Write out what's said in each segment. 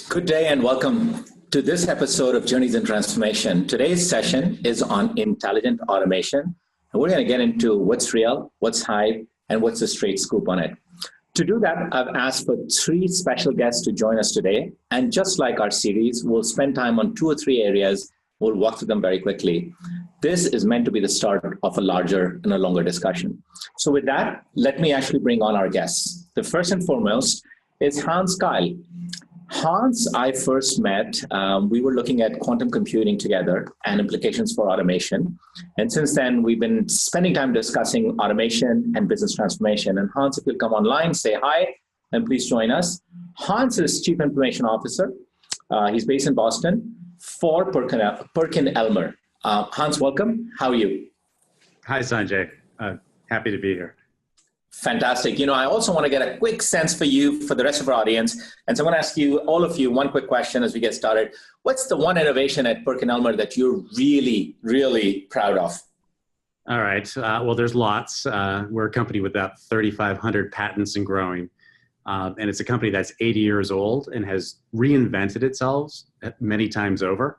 Good day and welcome to this episode of Journeys in Transformation. Today's session is on intelligent automation, and we're going to get into what's real, what's hype, and what's the straight scoop on it. To do that, I've asked for three special guests to join us today, and just like our series, we'll spend time on 2 or 3 areas. We'll walk through them very quickly. This is meant to be the start of a larger and a longer discussion. So with that, let me actually bring on our guests. The first and foremost is Hans Keil. Hans, I first met, we were looking at quantum computing together and implications for automation. And since then, we've been spending time discussing automation and business transformation. And Hans, if you'll come online, say hi, and please join us. Hans is Chief Information Officer. He's based in Boston for Perkinelmer. Hans, welcome. How are you? Hi, Sanjay. Happy to be here. Fantastic. I also want to get a quick sense for you, for the rest of our audience. And so I'm going to ask you, all of you, one quick question as we get started. What's the one innovation at Perkinelmer that you're really, really proud of? All right. Well, there's lots. We're a company with about 3,500 patents and growing. And it's a company that's 80 years old and has reinvented itself many times over.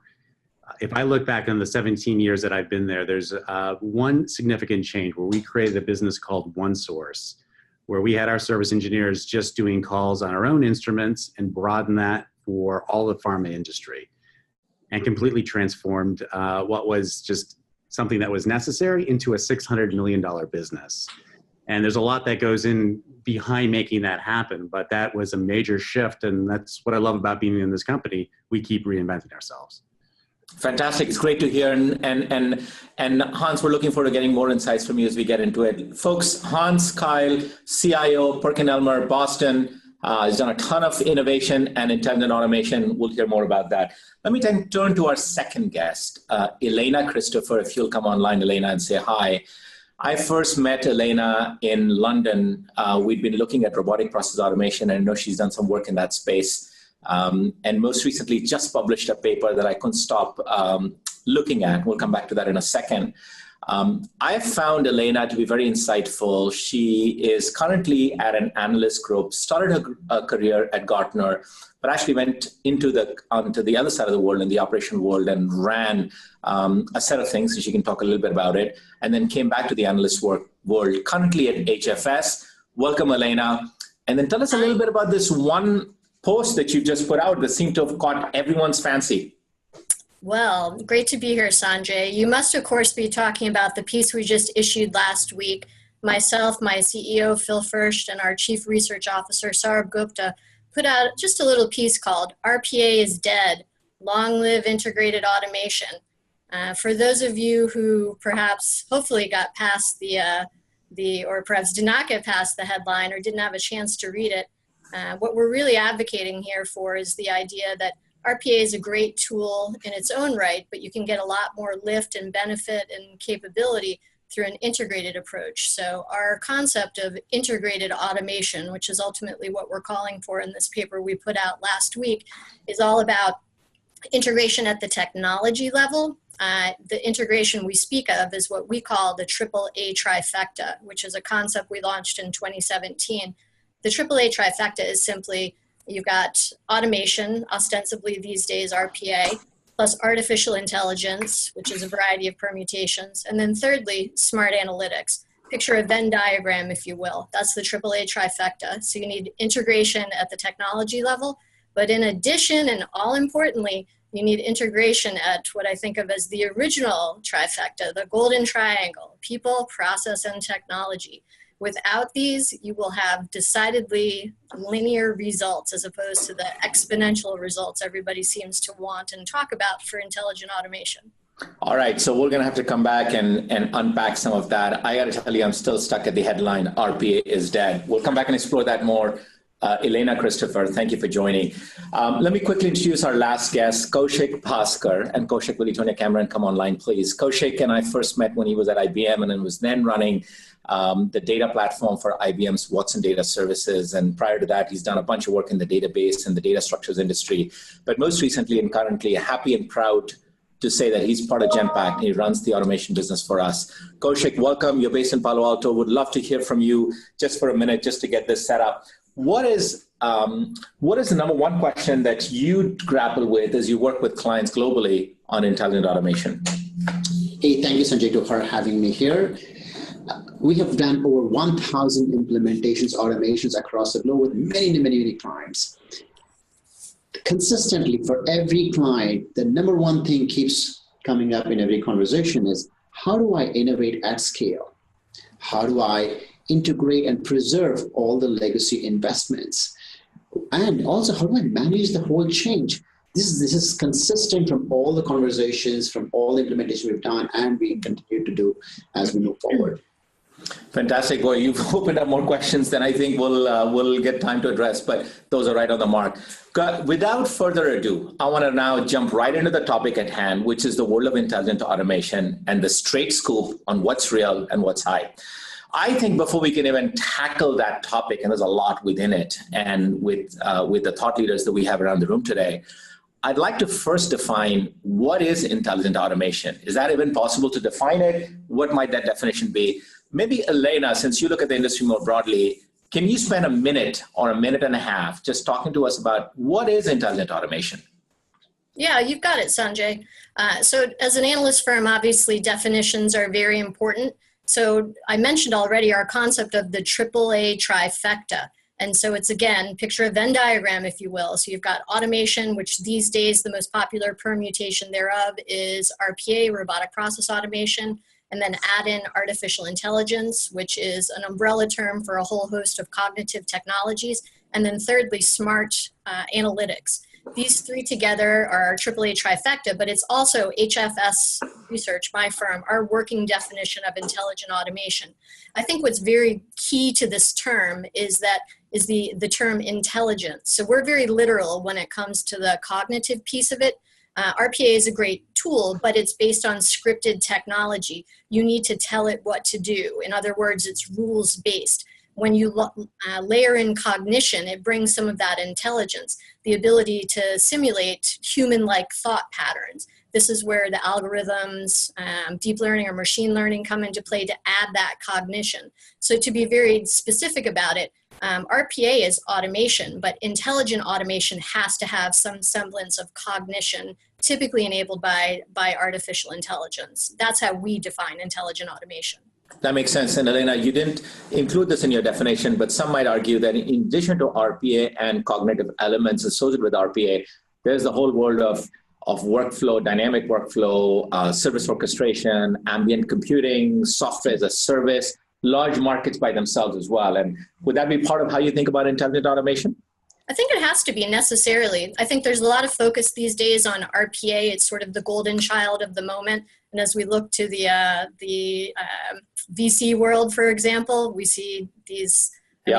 If I look back on the 17 years that I've been there, there's one significant change where we created a business called OneSource, where we had our service engineers just doing calls on our own instruments and broaden that for all the pharma industry and completely transformed what was just something that was necessary into a $600 million business. And there's a lot that goes in behind making that happen, but that was a major shift. And that's what I love about being in this company. We keep reinventing ourselves. Fantastic. It's great to hear. And Hans, we're looking forward to getting more insights from you as we get into it. Folks, Hans Keil, CIO, Perkinelmer, Boston, has done a ton of innovation and intelligent automation. We'll hear more about that. Let me then turn to our second guest, Elena Christopher. If you'll come online, Elena, and say hi. I first met Elena in London. We'd been looking at robotic process automation, and I know she's done some work in that space. And most recently just published a paper that I couldn't stop looking at. We'll come back to that in a second. I have found Elena to be very insightful. She is currently at an analyst group, started her career at Gartner, but actually went into the other side of the world, in the operational world, and ran a set of things, so she can talk a little bit about it, and then came back to the analyst world, currently at HFS. Welcome, Elena. And then tell us a little bit about this one post that you just put out that seemed to have caught everyone's fancy. Well, great to be here, Sanjay. You must, of course, be talking about the piece we just issued last week. Myself, my CEO, Phil Furst, and our Chief Research Officer, Saurabh Gupta, put out just a little piece called RPA is Dead, Long Live Integrated Automation. For those of you who perhaps, hopefully got past or perhaps did not get past the headline or didn't have a chance to read it, what we're really advocating here for is the idea that RPA is a great tool in its own right, but you can get a lot more lift and benefit and capability through an integrated approach. So our concept of integrated automation, which is ultimately what we're calling for in this paper we put out last week, is all about integration at the technology level. The integration we speak of is what we call the AAA trifecta, which is a concept we launched in 2017. The AAA trifecta is simply, you've got automation, ostensibly these days RPA, plus artificial intelligence, which is a variety of permutations, and then thirdly, smart analytics. Picture a Venn diagram, if you will. That's the AAA trifecta. So you need integration at the technology level, but in addition, and all importantly, you need integration at what I think of as the original trifecta, the golden triangle: people, process, and technology. Without these, you will have decidedly linear results as opposed to the exponential results everybody seems to want and talk about for intelligent automation. All right, so we're going to have to come back and unpack some of that. I got to tell you, I'm still stuck at the headline, RPA is dead. We'll come back and explore that more. Elena Christopher, thank you for joining. Let me quickly introduce our last guest, Kaushik Bhaskar. And Kaushik, will you turn your camera and come online, please? Kaushik and I first met when he was at IBM and then was then running the data platform for IBM's Watson Data Services. And prior to that, he's done a bunch of work in the database and the data structures industry. But most recently and currently, happy and proud to say that he's part of Genpact. He runs the automation business for us. Kaushik, welcome. You're based in Palo Alto. Would love to hear from you just for a minute, just to get this set up. what is the number one question that you grapple with as you work with clients globally on intelligent automation? Hey, thank you, Sanjay, for having me here. We have done over 1,000 implementations, automations across the globe with many clients. Consistently, for every client, the number one thing keeps coming up in every conversation is, how do I innovate at scale? How do I integrate and preserve all the legacy investments? And also, how do I manage the whole change? This is consistent from all the conversations, from all the implementations we've done, and we continue to do as we move forward. Fantastic. Boy, you've opened up more questions than I think we'll get time to address, but those are right on the mark. Without further ado, I want to now jump right into the topic at hand, which is the world of intelligent automation and the straight scoop on what's real and what's hype. I think before we can even tackle that topic, and there's a lot within it, and with the thought leaders that we have around the room today, I'd like to first define what is intelligent automation. Is that even possible to define it? What might that definition be? Maybe Elena, since you look at the industry more broadly, can you spend a minute or a minute and a half just talking to us about what is intelligent automation? Yeah, you've got it, Sanjay. So as an analyst firm, obviously definitions are very important. So I mentioned already our concept of the AAA trifecta. And so it's, again, picture a Venn diagram, if you will. So you've got automation, which these days the most popular permutation thereof is RPA, robotic process automation, and then add in artificial intelligence, which is an umbrella term for a whole host of cognitive technologies. And then thirdly, smart analytics. These three together are our AAA trifecta, but it's also HFS Research, my firm, our working definition of intelligent automation. I think what's very key to this term is the term intelligence. So we're very literal when it comes to the cognitive piece of it. RPA is a great tool, but it's based on scripted technology. You need to tell it what to do. In other words, it's rules-based. When you layer in cognition, it brings some of that intelligence, the ability to simulate human-like thought patterns. This is where the algorithms, deep learning or machine learning come into play to add that cognition. So to be very specific about it, RPA is automation, but intelligent automation has to have some semblance of cognition, typically enabled by artificial intelligence. That's how we define intelligent automation. That makes sense. And Elena, you didn't include this in your definition, but some might argue that in addition to RPA and cognitive elements associated with RPA, there's the whole world of workflow, dynamic workflow, service orchestration, ambient computing, software as a service, large markets by themselves as well. And would that be part of how you think about intelligent automation? I think it has to be necessarily. I think there's a lot of focus these days on RPA. It's sort of the golden child of the moment. And as we look to the VC world, for example, we see these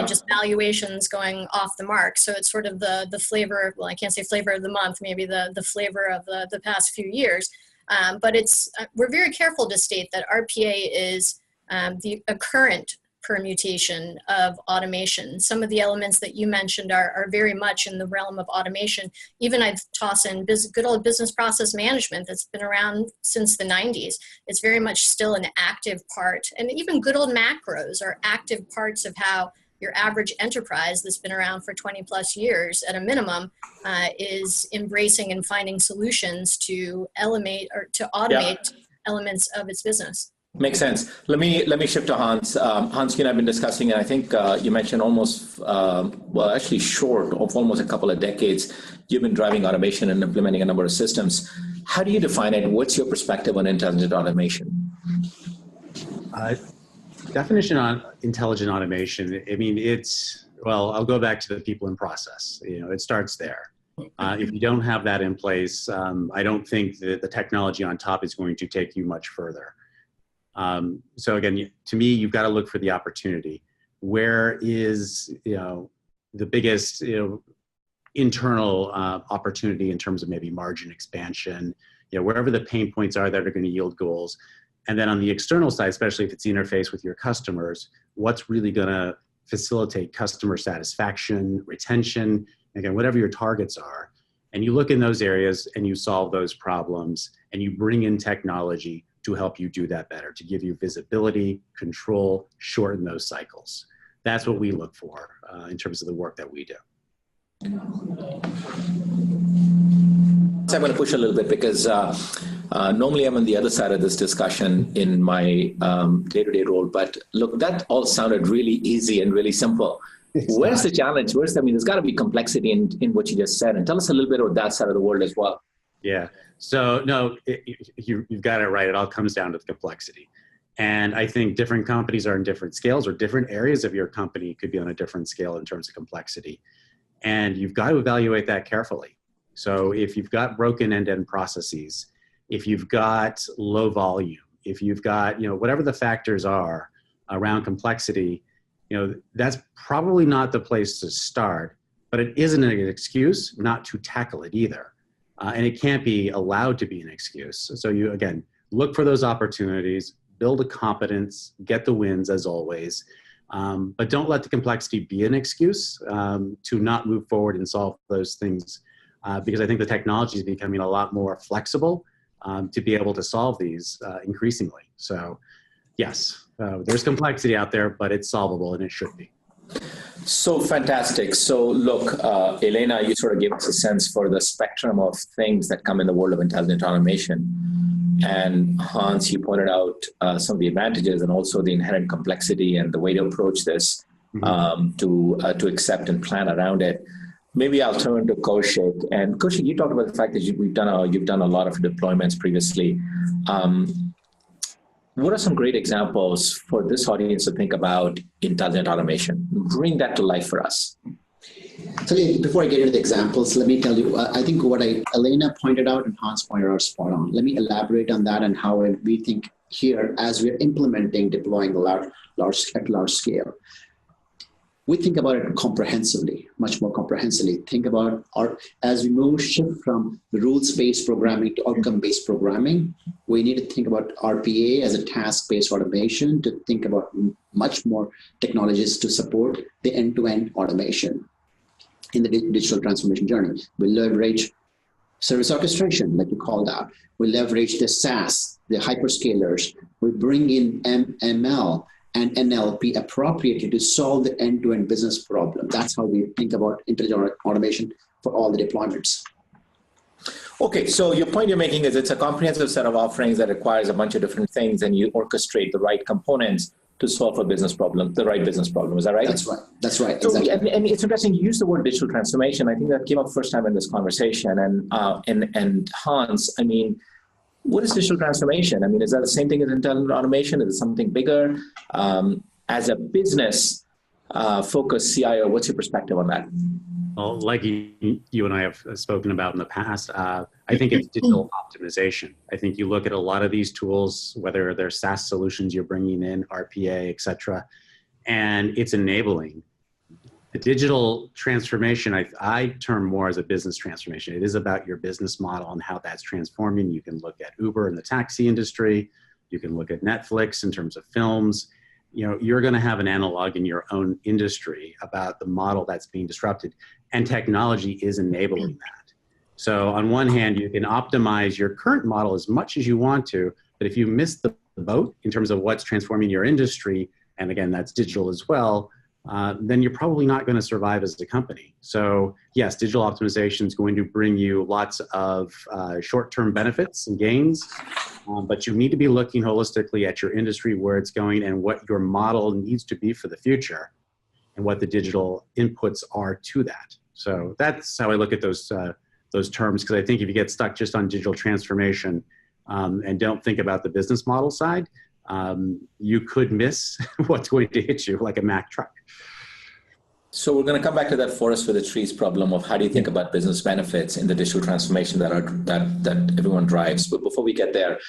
just valuations going off the mark. So it's sort of the flavor, well, I can't say flavor of the month, maybe the flavor of the past few years. But we're very careful to state that RPA is a current permutation of automation. Some of the elements that you mentioned are very much in the realm of automation. Even I'd toss in good old business process management that's been around since the 90s. It's very much still an active part. And even good old macros are active parts of how your average enterprise that's been around for 20 plus years at a minimum is embracing and finding solutions to automate elements of its business. Makes sense. Let me shift to Hans. Hans, you and I have been discussing, and I think you mentioned short of almost a couple of decades, you've been driving automation and implementing a number of systems. How do you define it? What's your perspective on intelligent automation? Definition on intelligent automation, I mean, I'll go back to the people in process. It starts there. If you don't have that in place, I don't think that the technology on top is going to take you much further. So again, to me, you've got to look for the opportunity. Where is, the biggest, internal opportunity in terms of maybe margin expansion, wherever the pain points are that are going to yield goals. And then on the external side, especially if it's the interface with your customers, what's really going to facilitate customer satisfaction, retention, again, whatever your targets are. And you look in those areas and you solve those problems and you bring in technology to help you do that better, to give you visibility, control, shorten those cycles. That's what we look for in terms of the work that we do. So I'm going to push a little bit because normally I'm on the other side of this discussion in my day-to-day role. But look, that all sounded really easy and really simple. Where's the challenge? There's got to be complexity in what you just said. And tell us a little bit about that side of the world as well. Yeah. So no, you've got it right. It all comes down to the complexity. And I think different companies are in different scales, or different areas of your company could be on a different scale in terms of complexity. And you've got to evaluate that carefully. So if you've got broken end-to-end processes, if you've got low volume, if you've got, whatever the factors are around complexity, that's probably not the place to start, but it isn't an excuse not to tackle it either. And it can't be allowed to be an excuse. So you, again, look for those opportunities, build a competence, get the wins as always, but don't let the complexity be an excuse to not move forward and solve those things, because I think the technology is becoming a lot more flexible to be able to solve these increasingly. So yes, there's complexity out there, but it's solvable, and it should be. So fantastic. So look, Elena, you sort of gave us a sense for the spectrum of things that come in the world of intelligent automation. And Hans, you pointed out some of the advantages and also the inherent complexity and the way to approach this to accept and plan around it. Maybe I'll turn to Kaushik. And Kaushik, you talked about the fact that you've done a lot of deployments previously. What are some great examples for this audience to think about intelligent automation? Bring that to life for us. So before I get into the examples, let me tell you, I think what Elena pointed out and Hans pointed out spot on. Let me elaborate on that and how we think here as we're deploying at large scale. We think about it comprehensively, much more comprehensively. Think about as we shift from rules-based programming to outcome-based programming, we need to think about RPA as a task-based automation to think about much more technologies to support the end-to-end automation in the digital transformation journey. We leverage service orchestration, like you called out. We leverage the SaaS, the hyperscalers. We bring in ML and NLP appropriately to solve the end-to-end business problem. That's how we think about intelligent automation for all the deployments. Okay, so your point you're making is it's a comprehensive set of offerings that requires a bunch of different things, and you orchestrate the right components to solve a business problem, the right business problem. Is that right? That's right. That's right. So, exactly. and it's interesting, you used the word digital transformation. I think that came up first time in this conversation. And Hans, what is digital transformation? Is that the same thing as intelligent automation? Is it something bigger? As a business focused CIO, what's your perspective on that? Well, like you and I have spoken about in the past, I think it's digital optimization. I think you look at a lot of these tools, whether they're SaaS solutions you're bringing in, RPA, et cetera, and it's enabling. The digital transformation, I term more as a business transformation. It is about your business model and how that's transforming. You can look at Uber in the taxi industry. You can look at Netflix in terms of films. You're going to have an analog in your own industry about the model that's being disrupted, and technology is enabling that. So on one hand, you can optimize your current model as much as you want to, but if you miss the boat in terms of what's transforming your industry, and again, that's digital as well, then you're probably not going to survive as a company. So yes, digital optimization is going to bring you lots of short-term benefits and gains, but you need to be looking holistically at your industry, where it's going, and what your model needs to be for the future, and what the digital inputs are to that. So that's how I look at those terms, because I think if you get stuck just on digital transformation and don't think about the business model side, you could miss what's going to hit you like a Mack truck. So we're going to come back to that forest for the trees problem of how do you think about business benefits in the digital transformation that everyone drives. But before we get there,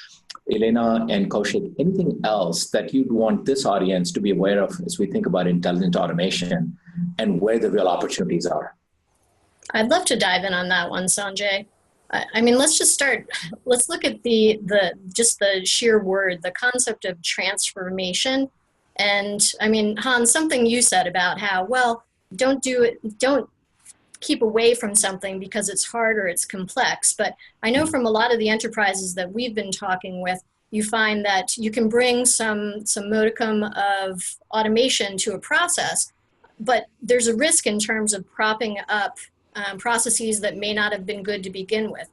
Elena and Kaushik, anything else that you'd want this audience to be aware of as we think about intelligent automation and where the real opportunities are? I'd love to dive in on that one, Sanjay. Let's just start. Let's look at the sheer word, the concept of transformation. And Hans, something you said about how, don't keep away from something because it's hard or it's complex. But I know from a lot of the enterprises that we've been talking with, you find that you can bring some modicum of automation to a process, but there's a risk in terms of propping up processes that may not have been good to begin with.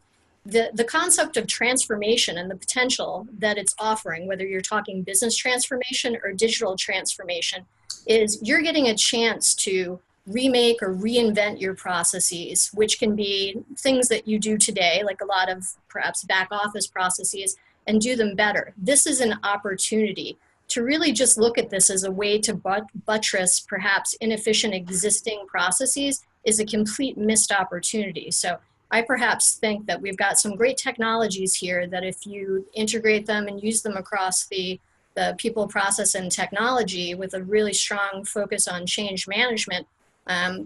The concept of transformation and the potential that it's offering, whether you're talking business transformation or digital transformation, is you're getting a chance to remake or reinvent your processes, which can be things that you do today, like a lot of perhaps back office processes, and do them better. This is an opportunity to really just look at this as a way to buttress perhaps inefficient existing processes is a complete missed opportunity. So I perhaps think that we've got some great technologies here that if you integrate them and use them across the people, process, and technology with a really strong focus on change management,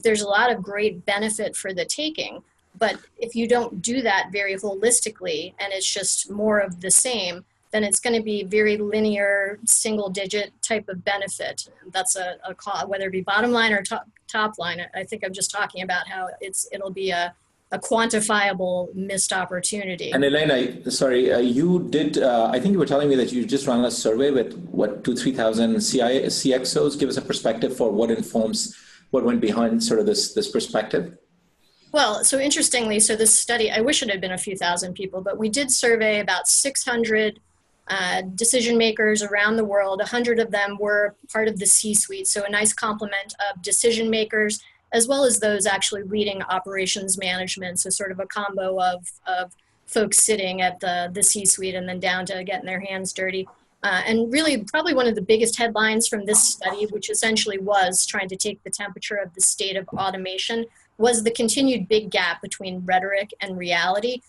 there's a lot of great benefit for the taking. But if you don't do that very holistically and it's just more of the same, then it's going to be very linear, single-digit type of benefit. That's a call, whether it be bottom line or top line. I think I'm just talking about how it'll be a quantifiable missed opportunity. And Elena, sorry, you did, I think you were telling me that you just ran a survey with, 2,000-3,000 CXOs. Give us a perspective for what informs, what went behind sort of this perspective. Well, so interestingly, so this study, I wish it had been a few thousand people, but we did survey about 600 decision makers around the world. 100 of them were part of the C-suite, so a nice complement of decision makers, as well as those actually leading operations management, so sort of a combo of folks sitting at the C-suite and then down to getting their hands dirty. And really, probably one of the biggest headlines from this study, which essentially was trying to take the temperature of the state of automation, was the continued big gap between rhetoric and reality.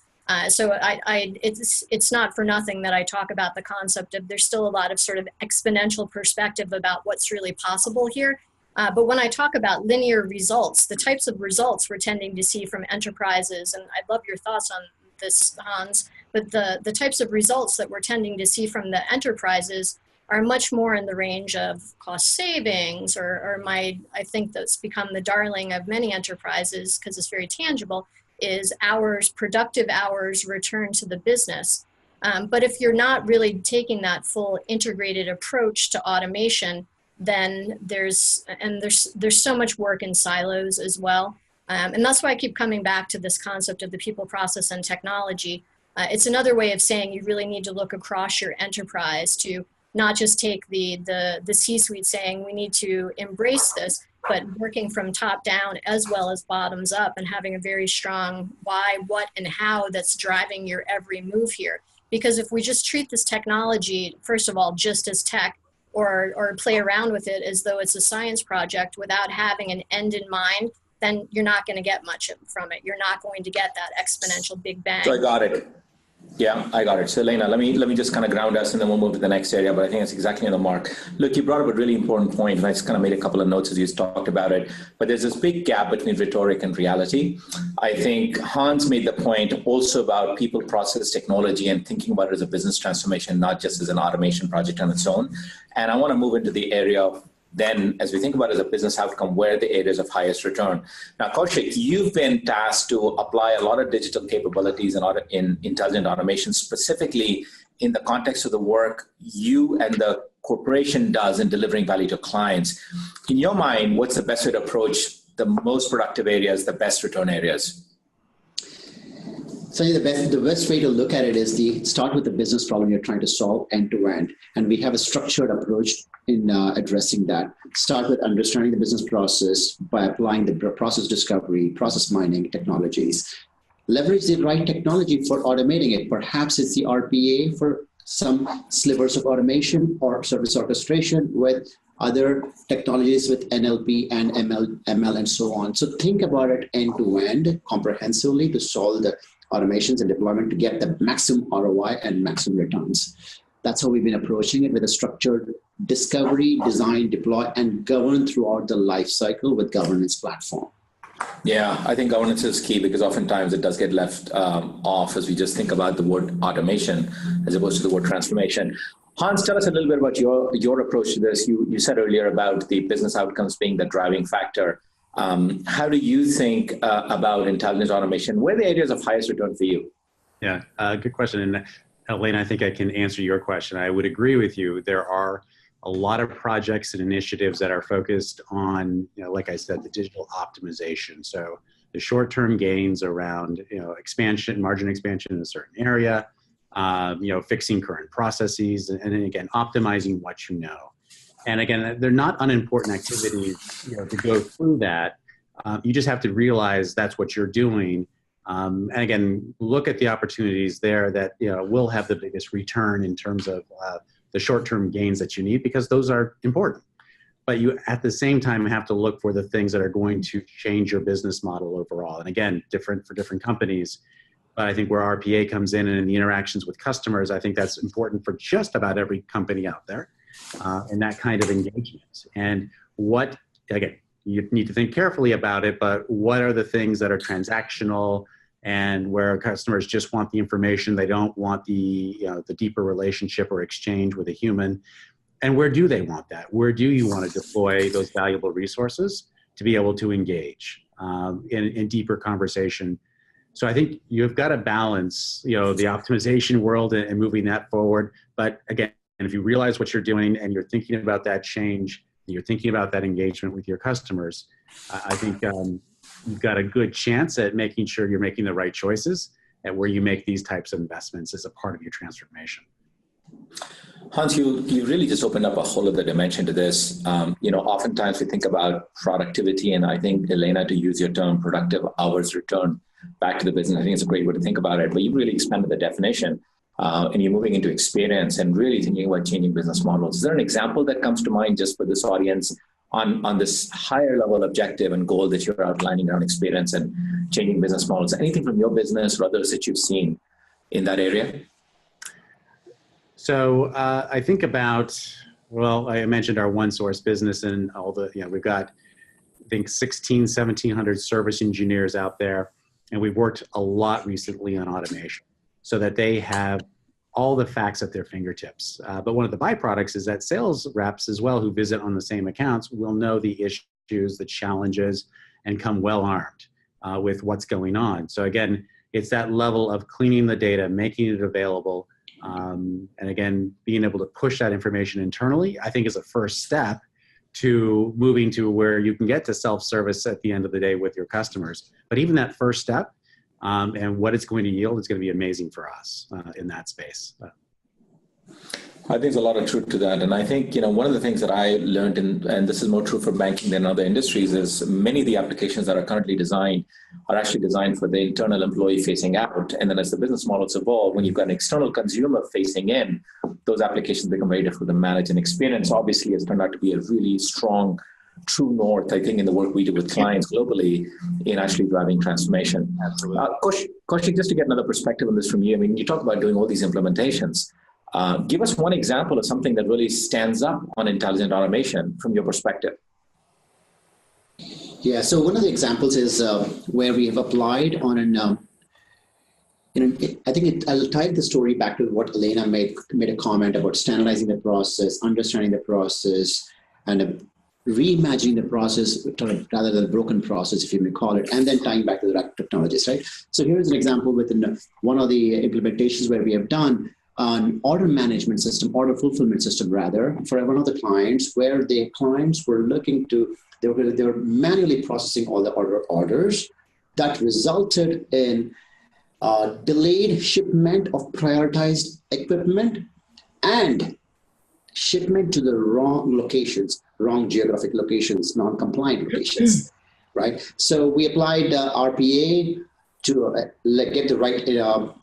So it's not for nothing that I talk about the concept of there's still a lot of sort of exponential perspective about what's really possible here. But when I talk about linear results, the types of results we're tending to see from enterprises, and I'd love your thoughts on this, Hans, but the types of results that we're tending to see from the enterprises are much more in the range of cost savings, or I think that's become the darling of many enterprises because it's very tangible, is hours, productive hours returned to the business. But if you're not really taking that full integrated approach to automation, then there's so much work in silos as well. And that's why I keep coming back to this concept of the people, process, and technology. It's another way of saying you really need to look across your enterprise to not just take the C-suite saying we need to embrace this, but working from top down as well as bottoms up and having a very strong why, what, and how that's driving your every move here. Because if we just treat this technology, first of all, just as tech, or play around with it as though it's a science project without having an end in mind, then you're not going to get much from it. You're not going to get that exponential big bang. So I got it. Yeah, I got it. So Elena, let me just kind of ground us and then we'll move to the next area, but I think it's exactly on the mark. Look, you brought up a really important point, and I just kind of made a couple of notes as you talked about it, but there's this big gap between rhetoric and reality. I think Hans made the point also about people, process, technology, and thinking about it as a business transformation, not just as an automation project on its own. And I want to move into the area of then, as we think about it as a business outcome, where are the areas of highest return? Now, Kaushik, you've been tasked to apply a lot of digital capabilities in intelligent automation, specifically in the context of the work you and the corporation does in delivering value to clients. In your mind, what's the best way to approach the most productive areas, the best return areas? So the best way to look at it is start with the business problem you're trying to solve end to end. And we have a structured approach in addressing that. Start with understanding the business process by applying the process discovery, process mining technologies. Leverage the right technology for automating it. Perhaps it's the RPA for some slivers of automation or service orchestration with other technologies with NLP and ML and so on. So think about it end to end comprehensively to solve the automations and deployment to get the maximum ROI and maximum returns. That's how we've been approaching it, with a structured discovery, design, deploy, and govern throughout the life cycle with governance platform. Yeah, I think governance is key because oftentimes it does get left off as we just think about the word automation as opposed to the word transformation. Hans, tell us a little bit about your approach to this. You said earlier about the business outcomes being the driving factor. How do you think about intelligent automation? Where are the areas of highest return for you? Yeah, good question. And Elena, I think I can answer your question. I would agree with you. There are a lot of projects and initiatives that are focused on, like I said, the digital optimization. So the short-term gains around, expansion, margin expansion in a certain area, fixing current processes, and then again, optimizing what you know. And again, they're not unimportant activities, to go through that. You just have to realize that's what you're doing. And again, look at the opportunities there that will have the biggest return in terms of the short-term gains that you need, because those are important. But you, at the same time, have to look for the things that are going to change your business model overall. And again, different for different companies. But I think where RPA comes in and in the interactions with customers, I think that's important for just about every company out there, and that kind of engagement. And what, again, you need to think carefully about it, but what are the things that are transactional and where customers just want the information, they don't want the deeper relationship or exchange with a human? And where do they want that? Where do you want to deploy those valuable resources to be able to engage in deeper conversation? So I think you've got to balance, the optimization world and moving that forward. But again, if you realize what you're doing and you're thinking about that change, you're thinking about that engagement with your customers, I think you've got a good chance at making sure you're making the right choices at where you make these types of investments as a part of your transformation. Hans, you really just opened up a whole other dimension to this. Oftentimes we think about productivity, and I think, Elena, to use your term, productive hours return back to the business, I think it's a great way to think about it, but you really expanded the definition, and you're moving into experience and really thinking about changing business models. Is there an example that comes to mind just for this audience on this higher level objective and goal that you're outlining around experience and changing business models? Anything from your business or others that you've seen in that area? So I think about, I mentioned our one source business and all the, we've got, I think 1,700 service engineers out there. And we've worked a lot recently on automation so that they have all the facts at their fingertips. But one of the byproducts is that sales reps as well who visit on the same accounts will know the issues, the challenges, and come well armed with what's going on. So again, it's that level of cleaning the data, making it available, and again, being able to push that information internally, I think is a first step to moving to where you can get to self-service at the end of the day with your customers. But even that first step, and what it's going to yield is going to be amazing for us in that space. I think there's a lot of truth to that. And I think, one of the things that I learned, and this is more true for banking than other industries, is many of the applications that are currently designed are actually designed for the internal employee facing out. And then as the business models evolve, when you've got an external consumer facing in, those applications become very difficult to manage. And experience obviously has turned out to be a really strong true north, I think, in the work we do with clients globally in actually driving transformation. Kaushik, just to get another perspective on this from you, you talk about doing all these implementations. Give us one example of something that really stands up on intelligent automation from your perspective. Yeah, so one of the examples is where we have applied on an, I'll tie the story back to what Elena made a comment about standardizing the process, understanding the process, and reimagining the process rather than the broken process, if you may call it, and then tying back to the right technologies, right? So here's an example within one of the implementations where we have done an order management system, order fulfillment system rather, for one of the clients where the clients were looking to, they were manually processing all the orders that resulted in delayed shipment of prioritized equipment and shipment to the wrong locations, wrong geographic locations, non-compliant locations, right? So we applied RPA to get the right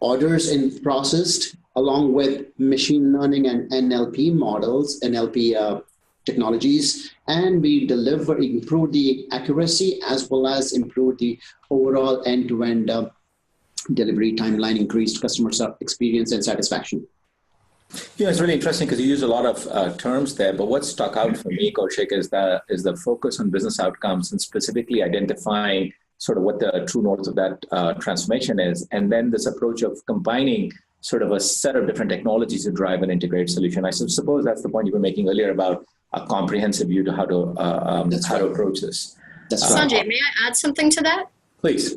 orders in processed, along with machine learning and NLP models, NLP technologies, and we improved the accuracy as well as improved the overall end-to-end delivery timeline, increased customer experience and satisfaction. It's really interesting because you use a lot of terms there, but what stuck out for me, Kaushik, is the focus on business outcomes and specifically identifying sort of what the true north of that transformation is, and then this approach of combining sort of a set of different technologies to drive an integrated solution. I suppose that's the point you were making earlier about a comprehensive view to how to approach this. That's right. Sanjay, may I add something to that? Please.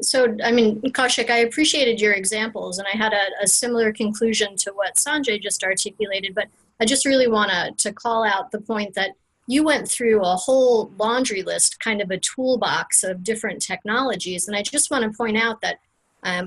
So, I mean, Kaushik, I appreciated your examples, and I had a similar conclusion to what Sanjay just articulated, but I just really want to call out the point that you went through a whole laundry list, kind of a toolbox of different technologies. And I just want to point out that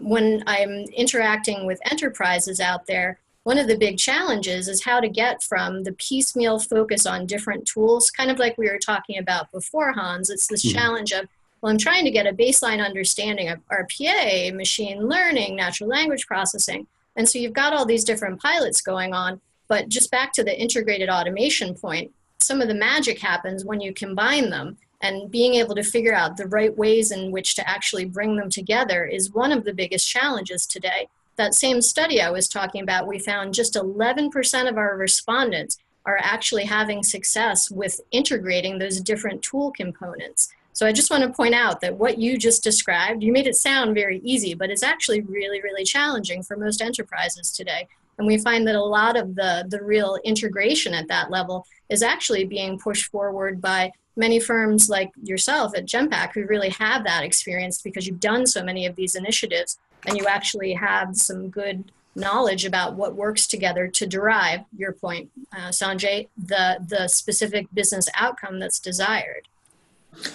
when I'm interacting with enterprises out there, one of the big challenges is how to get from the piecemeal focus on different tools, kind of like we were talking about before, Hans. It's this challenge of, well, I'm trying to get a baseline understanding of RPA, machine learning, natural language processing. And so you've got all these different pilots going on, but just back to the integrated automation point, some of the magic happens when you combine them, and being able to figure out the right ways in which to actually bring them together is one of the biggest challenges today. That same study I was talking about, we found just 11% of our respondents are actually having success with integrating those different tool components. So I just want to point out that what you just described, you made it sound very easy, but it's actually really, really challenging for most enterprises today. And we find that a lot of the real integration at that level is actually being pushed forward by many firms like yourself at Genpact, who really have that experience because you've done so many of these initiatives and you actually have some good knowledge about what works together to derive, your point, Sanjay, the specific business outcome that's desired.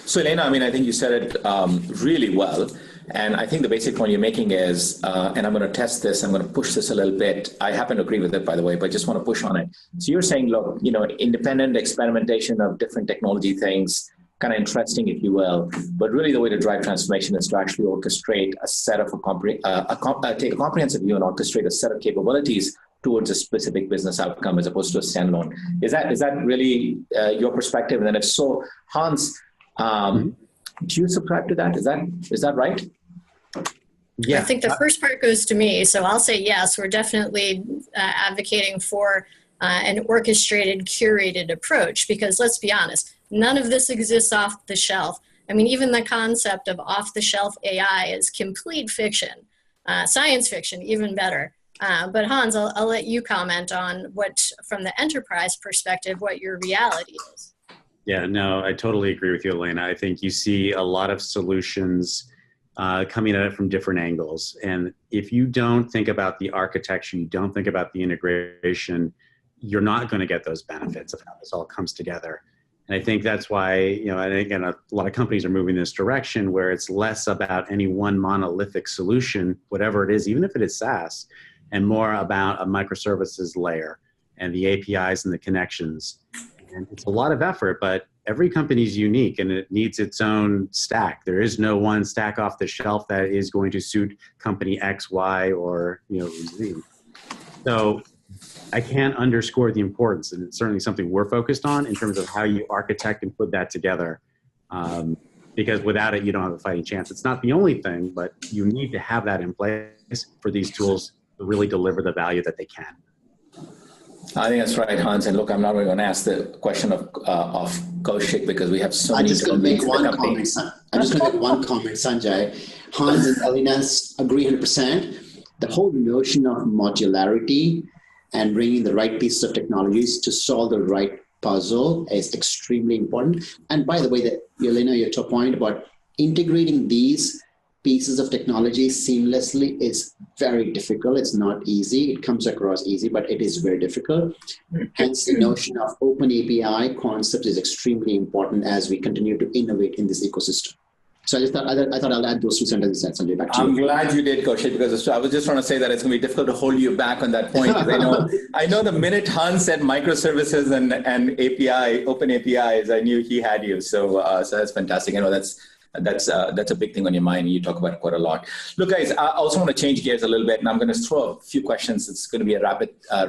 So Elena, I mean, I think you said it really well. And I think the basic point you're making is, and I'm going to test this, I'm going to push this a little bit. I happen to agree with it, by the way, but I just want to push on it. So you're saying, look, independent experimentation of different technology things, kind of interesting, if you will, but really the way to drive transformation is to actually orchestrate a set of, take a comprehensive view and orchestrate a set of capabilities towards a specific business outcome as opposed to a standalone. Is that really your perspective? And then if so, Hans, do you subscribe to that? Is that right? Yeah. I think the first part goes to me, so I'll say yes. We're definitely advocating for an orchestrated, curated approach because let's be honest, none of this exists off the shelf. I mean, even the concept of off-the-shelf AI is complete fiction, science fiction, even better. But Hans, I'll let you comment on what, from the enterprise perspective, what your reality is. Yeah, no, I totally agree with you, Elena. I think you see a lot of solutions coming at it from different angles. And if you don't think about the architecture, you don't think about the integration, you're not going to get those benefits of how this all comes together. And I think that's why, and again, a lot of companies are moving this direction where it's less about any one monolithic solution, whatever it is, even if it is SaaS, and more about a microservices layer and the APIs and the connections. And it's a lot of effort, but every company is unique and it needs its own stack. There is no one stack off the shelf that is going to suit company X, Y, or Z. So I can't underscore the importance, and it's certainly something we're focused on in terms of how you architect and put that together. Because without it, you don't have a fighting chance. It's not the only thing, but you need to have that in place for these tools to really deliver the value that they can. I think that's right, Hans. And look, I'm not going to ask the question of Kaushik because we have so many. I'm just going to make one comment, Sanjay. Hans and Elena agree 100%. The whole notion of modularity and bringing the right pieces of technologies to solve the right puzzle is extremely important. And by the way, Elena, your point about integrating these pieces of technology seamlessly is very difficult. It's not easy. It comes across easy, but it is very difficult. Hence, the notion of open API concept is extremely important as we continue to innovate in this ecosystem. So I thought I'll add those two sentences, Sanjay, back to you. I'm glad you did, Kaushik, because I was just trying to say that it's going to be difficult to hold you back on that point. I know the minute Hans said microservices and API, open APIs, I knew he had you. So that's fantastic. That's a big thing on your mind. You talk about it quite a lot. Look, guys, I also want to change gears a little bit, and I'm going to throw a few questions. It's going to be a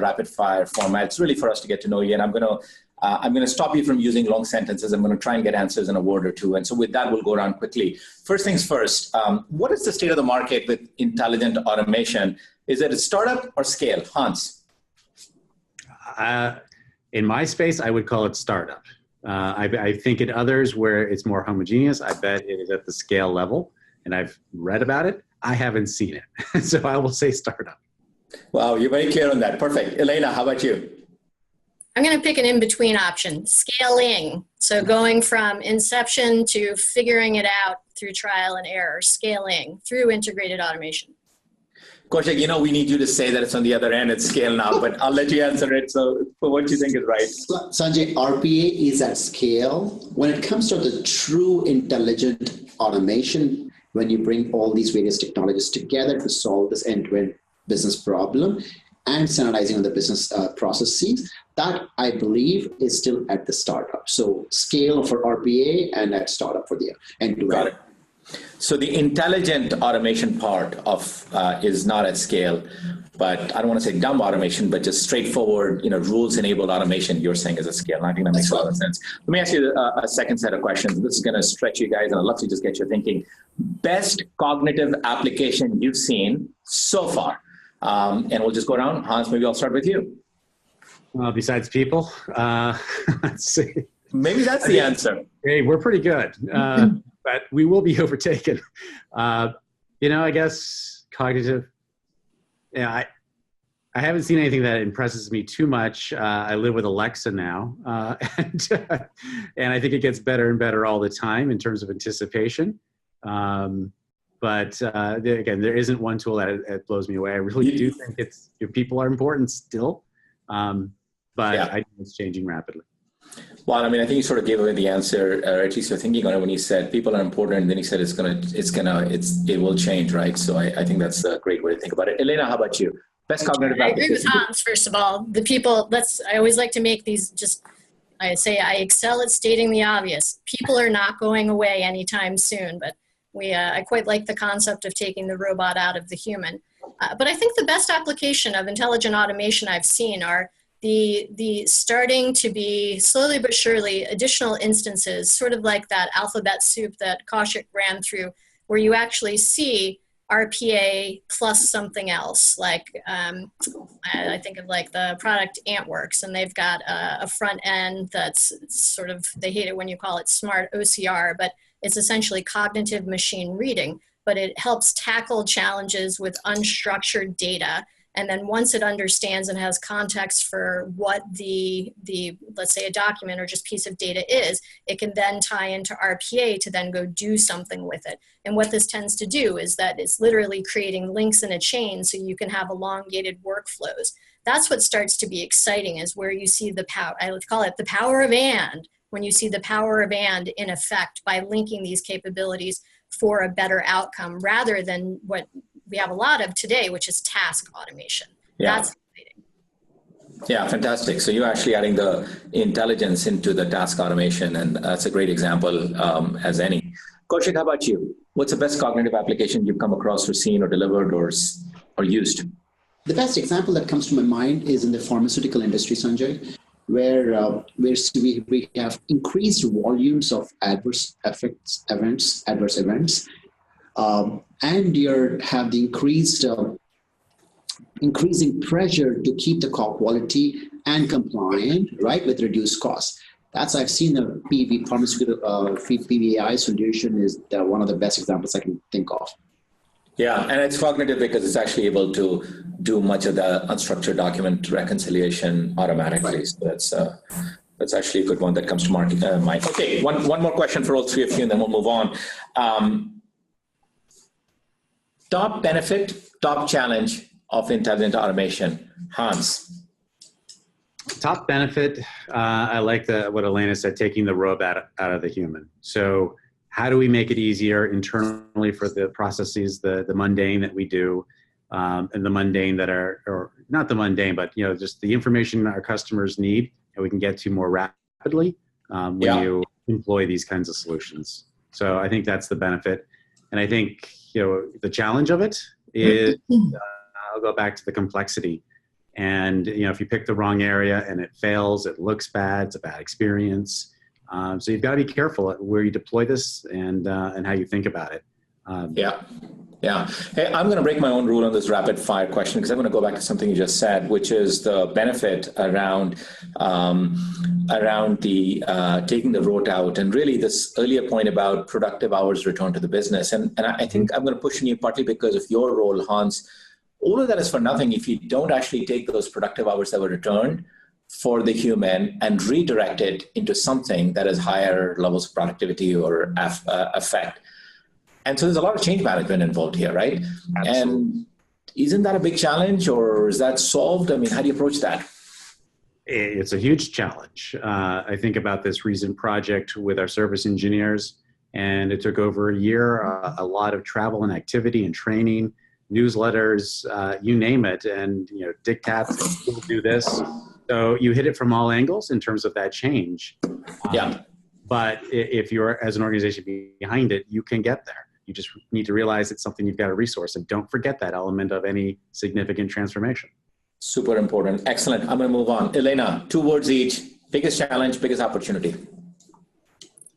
rapid fire format. It's really for us to get to know you, and I'm going to stop you from using long sentences. I'm going to try and get answers in a word or two. And so with that, we'll go around quickly. First things first, what is the state of the market with intelligent automation? Is it a startup or scale? Hans? In my space, I would call it startup. I think in others where it's more homogeneous, I bet it is at the scale level, and I've read about it. I haven't seen it. So I will say startup. Wow, you're very clear on that. Perfect. Elena, how about you? I'm going to pick an in-between option, scaling. So going from inception to figuring it out through trial and error, scaling through integrated automation. Kaushik, we need you to say that it's on the other end, it's scale now, but I'll let you answer it. So for what you think is right. Sanjay, RPA is at scale. When it comes to the true intelligent automation, when you bring all these various technologies together to solve this end-to-end business problem and standardizing on the business processes, that I believe is still at the startup. So scale for RPA and at startup for the end-to-end. Got it. So the intelligent automation part of is not at scale, but I don't want to say dumb automation, but just straightforward, rules-enabled automation you're saying is at scale. And I think that makes a lot of sense. Let me ask you a second set of questions. This is going to stretch you guys, and I'd love to just get your thinking. Best cognitive application you've seen so far? And we'll just go around. Hans, maybe I'll start with you. Besides people, let's see. Maybe that's the answer. Hey, we're pretty good. But we will be overtaken. I guess cognitive, I haven't seen anything that impresses me too much. I live with Alexa now, and I think it gets better and better all the time in terms of anticipation. But again, there isn't one tool that blows me away. I really do think people are important still, but I think it's changing rapidly. Well, I think you sort of gave away the answer, or at least you're thinking on it when you said people are important, and then you said it will change, right? So I think that's a great way to think about it. Elena, how about you? Best cognitive application? I agree with Hans, first of all. The people, I always like to make these I excel at stating the obvious. People are not going away anytime soon, but I quite like the concept of taking the robot out of the human. But I think the best application of intelligent automation I've seen are the starting to be slowly but surely additional instances, sort of like that alphabet soup that Kaushik ran through, where you actually see RPA plus something else. Like I think of like the product AntWorks, and they've got a front end that's sort of, they hate it when you call it smart OCR, but it's essentially cognitive machine reading, but it helps tackle challenges with unstructured data. And then once it understands and has context for what the let's say a document or just piece of data is, it can then tie into RPA to then go do something with it. And what this tends to do is that it's literally creating links in a chain so you can have elongated workflows. That's what starts to be exciting, is where you see the power, I would call it the power of and, when you see the power of and in effect by linking these capabilities for a better outcome, rather than what we have a lot of today, which is task automation. Yeah. That's exciting. Yeah, fantastic. So you're actually adding the intelligence into the task automation, and that's a great example as any. Kaushik, how about you? What's the best cognitive application you've come across or seen or delivered or used? The best example that comes to my mind is in the pharmaceutical industry, Sanjay, where we have increased volumes of adverse events, and you have the increasing pressure to keep the quality and compliant, right, with reduced costs. I've seen the pharmaceutical PBI solution is one of the best examples I can think of. Yeah, and it's cognitive because it's actually able to do much of the unstructured document reconciliation automatically. Right. So that's actually a good one that comes to mind. Okay, one more question for all three of you, and then we'll move on. Top benefit, top challenge of intelligent automation. Hans. Top benefit, I like what Elena said, taking the robot out of the human. So how do we make it easier internally for the processes, the mundane that we do, and the mundane that or not the mundane, but just the information our customers need, and we can get to more rapidly when you employ these kinds of solutions. So I think that's the benefit. And I think the challenge of it is I'll go back to the complexity. And if you pick the wrong area and it fails, it looks bad, it's a bad experience. So you've got to be careful at where you deploy this and how you think about it. Yeah. Hey, I'm going to break my own rule on this rapid fire question, because I'm going to go back to something you just said, which is the benefit around the taking the rote out, and really this earlier point about productive hours return to the business. And I think I'm going to push on you partly because of your role, Hans. All of that is for nothing if you don't actually take those productive hours that were returned for the human and redirect it into something that has higher levels of productivity or effect. And so there's a lot of change management involved here, right? Absolutely. And isn't that a big challenge, or is that solved? I mean, how do you approach that? It's a huge challenge. I think about this recent project with our service engineers, and it took over a year, a lot of travel and activity and training, newsletters, you name it, and diktats, we'll do this. So you hit it from all angles in terms of that change. Yeah. But if you're, as an organization, behind it, you can get there. You just need to realize it's something you've got to resource, and don't forget that element of any significant transformation. Super important. Excellent. I'm going to move on. Elena, 2 words each. Biggest challenge, biggest opportunity.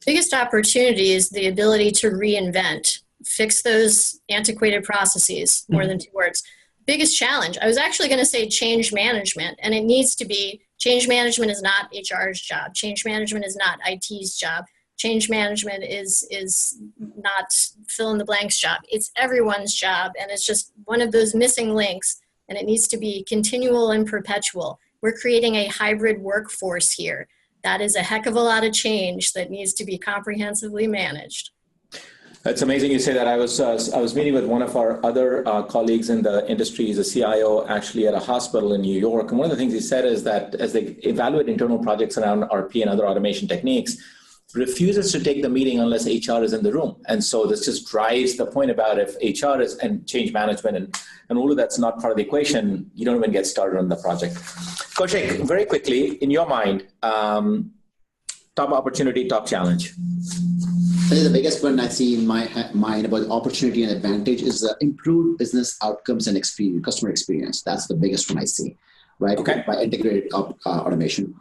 Biggest opportunity is the ability to reinvent, fix those antiquated processes, more than 2 words. Biggest challenge, I was actually going to say change management, and it needs to be. Change management is not HR's job. Change management is not IT's job. Change management is not fill in the blanks job. It's everyone's job, and it's just one of those missing links, and it needs to be continual and perpetual. We're creating a hybrid workforce here. That is a heck of a lot of change that needs to be comprehensively managed. It's amazing you say that. I was meeting with one of our other colleagues in the industry. He's a CIO actually at a hospital in New York. And one of the things he said is that as they evaluate internal projects around RP and other automation techniques, refuses to take the meeting unless HR is in the room. And so this just drives the point about if HR is and change management and all of that's not part of the equation, you don't even get started on the project. Kaushik, very quickly, in your mind, top opportunity, top challenge. I think the biggest one I see in my mind about opportunity and advantage is improved business outcomes and experience, customer experience. That's the biggest one I see, right? Okay. By integrated automation.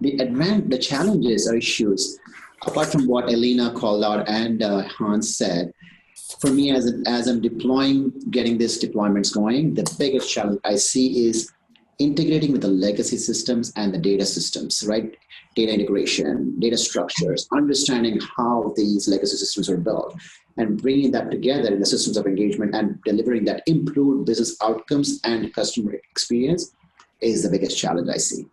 The challenges or issues, apart from what Elena called out and Hans said, for me as I'm deploying, getting these deployments going, the biggest challenge I see is integrating with the legacy systems and the data systems, right? Data integration, data structures, understanding how these legacy systems are built, and bringing that together in the systems of engagement and delivering that improved business outcomes and customer experience is the biggest challenge I see.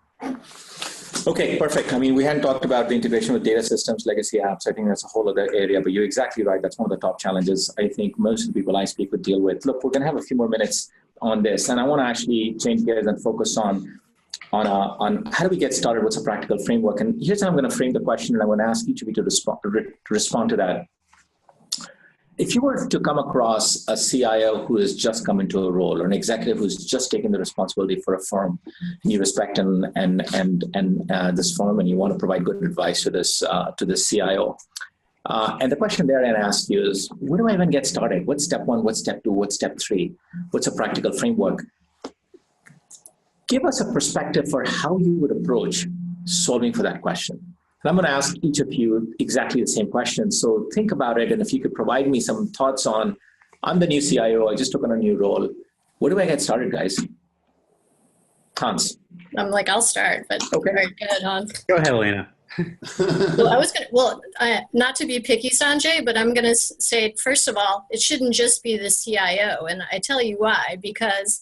Okay, perfect. I mean, we hadn't talked about the integration with data systems, legacy apps. I think that's a whole other area, but you're exactly right. That's one of the top challenges I think most of the people I speak with deal with. Look, we're going to have a few more minutes on this, and I want to actually change gears and focus on how do we get started? What's a practical framework? And here's how I'm going to frame the question, and I'm going to ask each of you to respond to that. If you were to come across a CIO who has just come into a role, or an executive who's just taken the responsibility for a firm, and you respect and this firm, and you want to provide good advice to this CIO, and the question there I'd ask you is, where do I even get started? What's step 1? What's step 2? What's step 3? What's a practical framework? Give us a perspective for how you would approach solving for that question. And I'm going to ask each of you exactly the same question. So think about it. And if you could provide me some thoughts on, I'm the new CIO, I just took on a new role. Where do I get started, guys? Hans. I'm like, I'll start, but okay. Very good, Hans. Go ahead, Elena. Not to be picky, Sanjay, but I'm going to say, first of all, it shouldn't just be the CIO. And I tell you why, because,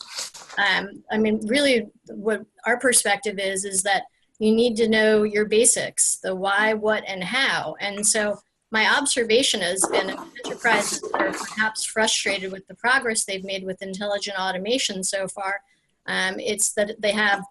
really what our perspective is that you need to know your basics, the why, what, and how. And so my observation has been enterprises that are perhaps frustrated with the progress they've made with intelligent automation so far. It's that they have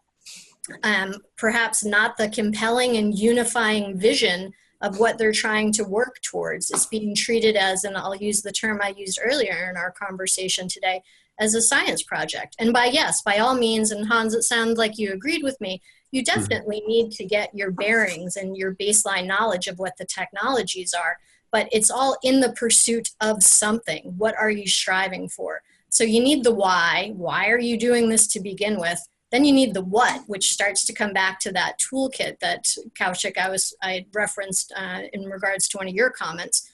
perhaps not the compelling and unifying vision of what they're trying to work towards. It's being treated as, and I'll use the term I used earlier in our conversation today, as a science project. And by all means, and Hans, it sounds like you agreed with me, you definitely need to get your bearings and your baseline knowledge of what the technologies are, but it's all in the pursuit of something. What are you striving for? So you need the why. Why are you doing this to begin with? Then you need the what, which starts to come back to that toolkit that Kaushik I referenced in regards to one of your comments.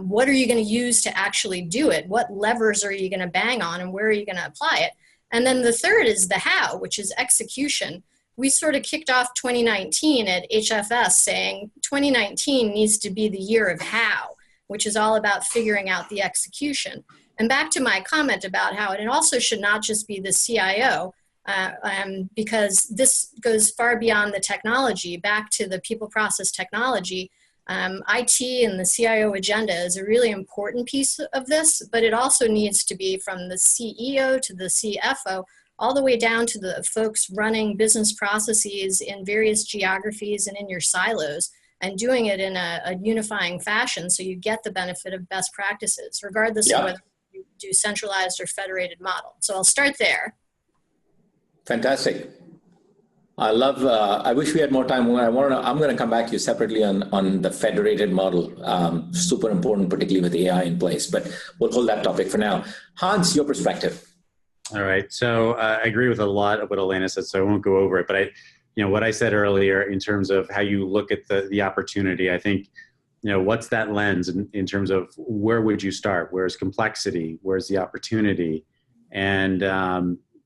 What are you going to use to actually do it? What levers are you going to bang on, and where are you going to apply it? And then the third is the how, which is execution. We sort of kicked off 2019 at HFS saying 2019 needs to be the year of how, which is all about figuring out the execution. And back to my comment about how it also should not just be the CIO. because this goes far beyond the technology, back to the people process technology. IT and the CIO agenda is a really important piece of this, but it also needs to be from the CEO to the CFO, all the way down to the folks running business processes in various geographies and in your silos, and doing it in a unifying fashion so you get the benefit of best practices, regardless of whether you do centralized or federated model. So I'll start there. Fantastic. I love, I wish we had more time. I'm going to come back to you separately on the federated model. Super important, particularly with AI in place, but we'll hold that topic for now. Hans, your perspective. All right. So I agree with a lot of what Elena said, so I won't go over it, but what I said earlier in terms of how you look at the opportunity, I think, what's that lens in terms of where would you start? Where's complexity? Where's the opportunity? And,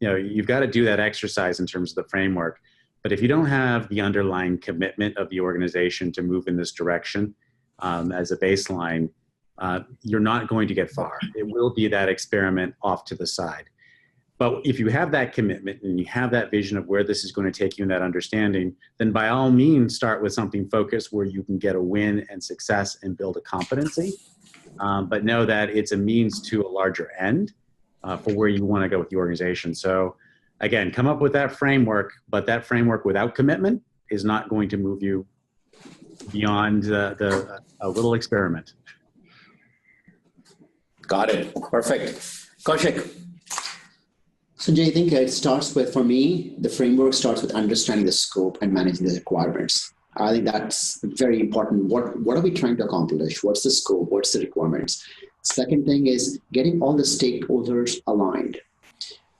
you've got to do that exercise in terms of the framework. But if you don't have the underlying commitment of the organization to move in this direction as a baseline, you're not going to get far. It will be that experiment off to the side. But if you have that commitment and you have that vision of where this is going to take you and that understanding, then by all means start with something focused where you can get a win and success and build a competency. But know that it's a means to a larger end for where you want to go with the organization. So again, come up with that framework, but that framework without commitment is not going to move you beyond a little experiment. Got it. Perfect. Kaushik. Sanjay, I think it starts with, for me, the framework starts with understanding the scope and managing the requirements. I think that's very important. What are we trying to accomplish? What's the scope? What's the requirements? Second thing is getting all the stakeholders aligned,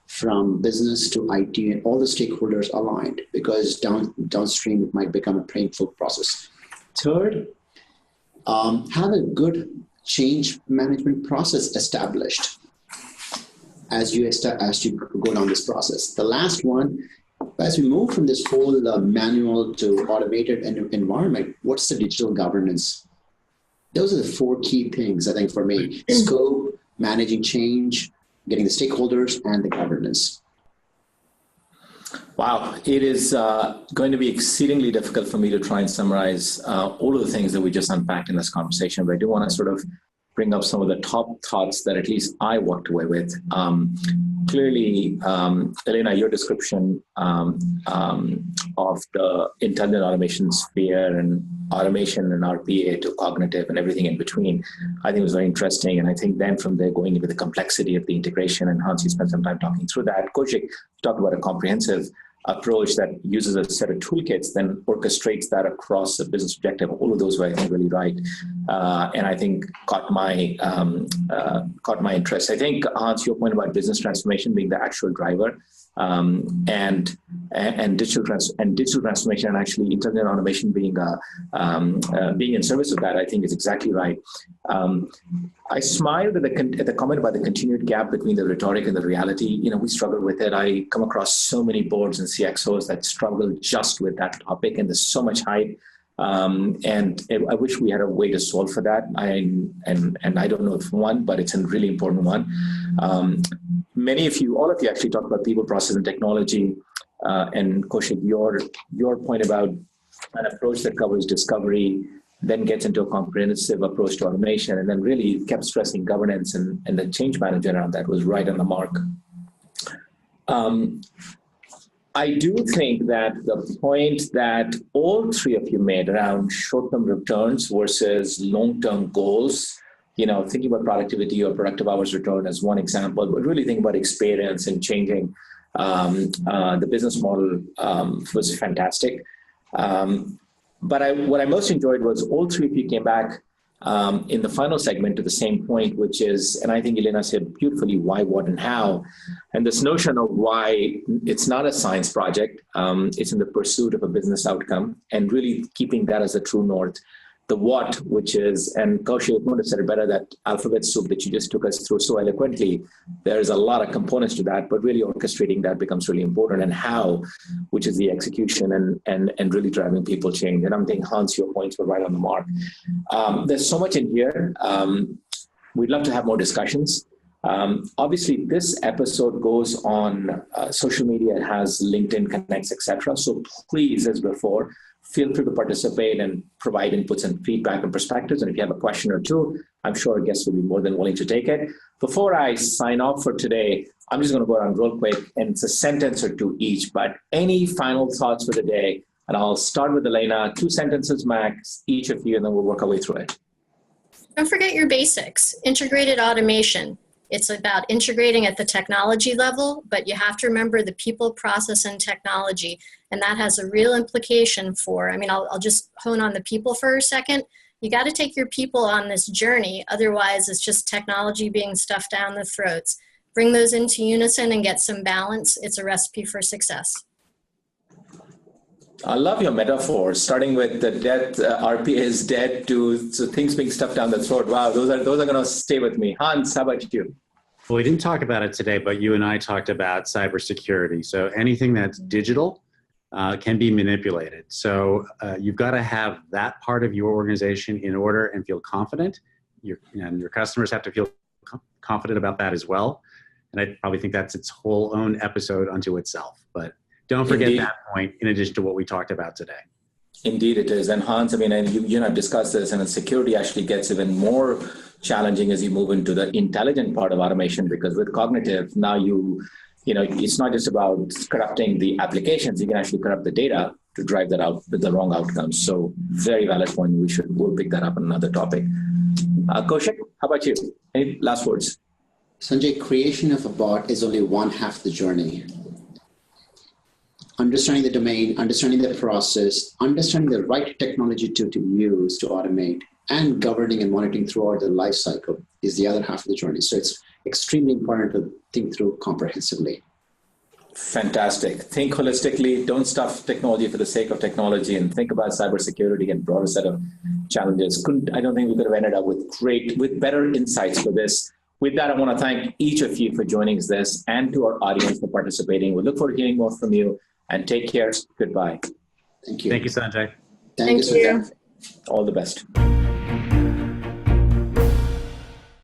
from business to IT, and all the stakeholders aligned, because downstream it might become a painful process. Third, have a good change management process established as you go down this process. The last one, as we move from this whole manual to automated environment, what's the digital governance? Those are the four key things, I think, for me: scope, managing change, getting the stakeholders, and the governance. Wow, it is going to be exceedingly difficult for me to try and summarize all of the things that we just unpacked in this conversation, but I do want to sort of bring up some of the top thoughts that at least I walked away with. Clearly, Elena, your description of the intelligent automation sphere and automation and RPA to cognitive and everything in between, I think was very interesting. And I think then from there, going into the complexity of the integration, and Hans, you spent some time talking through that. Kaushik talked about a comprehensive approach that uses a set of toolkits, then orchestrates that across a business objective. All of those were, I think, really right, and I think caught my interest. I think, Hans, your point about business transformation being the actual driver, and digital transformation, and actually intelligent automation being in service of that, I think is exactly right. I smiled at the comment about the continued gap between the rhetoric and the reality. We struggle with it. I come across so many boards and CXOs that struggle just with that topic, and there's so much hype. And I wish we had a way to solve for that. And I don't know if one, but it's a really important one. All of you actually talked about people, process, and technology. And Kaushik, your point about an approach that covers discovery, then gets into a comprehensive approach to automation, and then really kept stressing governance and the change management around that was right on the mark. I do think that the point that all three of you made around short-term returns versus long-term goals, thinking about productivity or productive hours return as one example, but really think about experience and changing the business model was fantastic. But what I most enjoyed was all three of you came back in the final segment to the same point, which is, and I think Elena said beautifully, why, what, and how. And this notion of why it's not a science project, it's in the pursuit of a business outcome, and really keeping that as a true north. The what, which is, and Kaushik would have said it better, that alphabet soup that you just took us through so eloquently, there's a lot of components to that, but really orchestrating that becomes really important. And how, which is the execution and really driving people change. And I'm thinking, Hans, your points were right on the mark. There's so much in here. We'd love to have more discussions. Obviously, this episode goes on social media. It has LinkedIn connects, etc. So please, as before, feel free to participate and provide inputs and feedback and perspectives. And if you have a question or two, I'm sure our guests will be more than willing to take it. Before I sign off for today, I'm just going to go around real quick, and it's a sentence or two each, but any final thoughts for the day? And I'll start with Elena, 2 sentences max, each of you, and then we'll work our way through it. Don't forget your basics. Integrated automation. It's about integrating at the technology level, but you have to remember the people, process, and technology. And that has a real implication for, I'll just hone on the people for a second. You got to take your people on this journey. Otherwise, it's just technology being stuffed down the throats. Bring those into unison and get some balance. It's a recipe for success. I love your metaphors, starting with the death, RPA is dead, to things being stuffed down the throat. Wow, those are going to stay with me. Hans, how about you? Well, we didn't talk about it today, but you and I talked about cybersecurity. So anything that's digital can be manipulated. So you've got to have that part of your organization in order and feel confident. And your customers have to feel confident about that as well. And I probably think that's its whole own episode unto itself. But don't forget Indeed. That point in addition to what we talked about today. Indeed it is. And Hans, and you and I have discussed this, and security actually gets even more challenging as you move into the intelligent part of automation, because with cognitive, now it's not just about corrupting the applications, you can actually corrupt the data to drive that out with the wrong outcomes. So very valid point. We'll pick that up on another topic. Kaushik, how about you? Any last words? Sanjay, creation of a bot is only one half the journey. Understanding the domain, understanding the process, understanding the right technology to use to automate, and governing and monitoring throughout the life cycle is the other half of the journey. So it's extremely important to think through comprehensively. Fantastic. Think holistically. Don't stuff technology for the sake of technology, and think about cybersecurity and broader set of challenges. I don't think we could have ended up with better insights for this. With that, I want to thank each of you for joining this, and to our audience for participating. We look forward to hearing more from you, and take care. Goodbye. Thank you. Thank you, Sanjay. Thank you. All the best.